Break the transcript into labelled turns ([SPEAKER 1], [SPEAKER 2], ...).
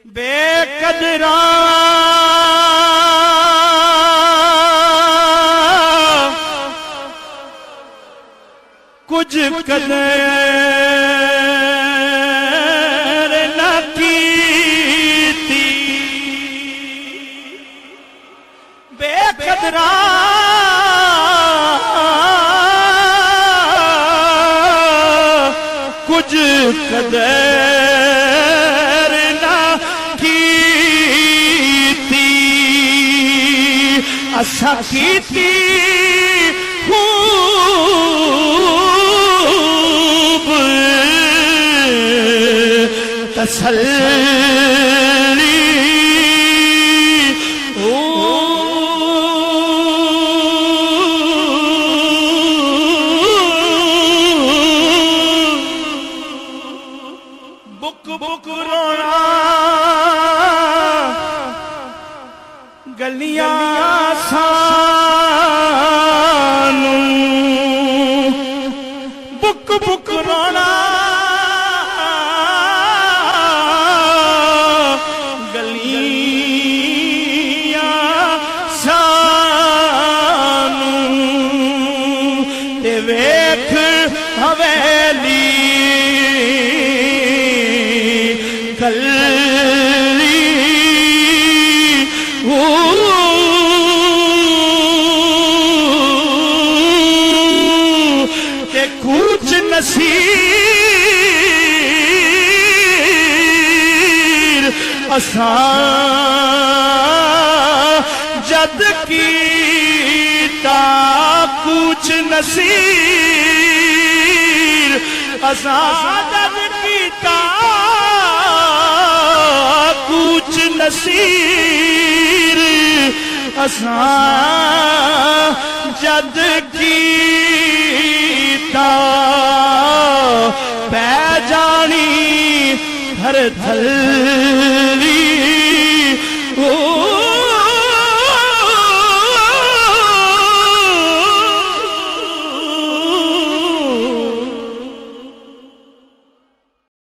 [SPEAKER 1] بے قدراں کچھ قدر نہ کیتی بے قدراں کچھ قدر نہ کیتی اسا کیتی خوب تسلی بک بک رونا گلیاں سانو بک بک رونا گلیاں سانو تے ویکھ حویلی کچھ نصیر اساں جد کیتا کچھ نصیر اساں جد کیتا کچھ نصیر اساں جد کیتا پہ جانی ہر تھل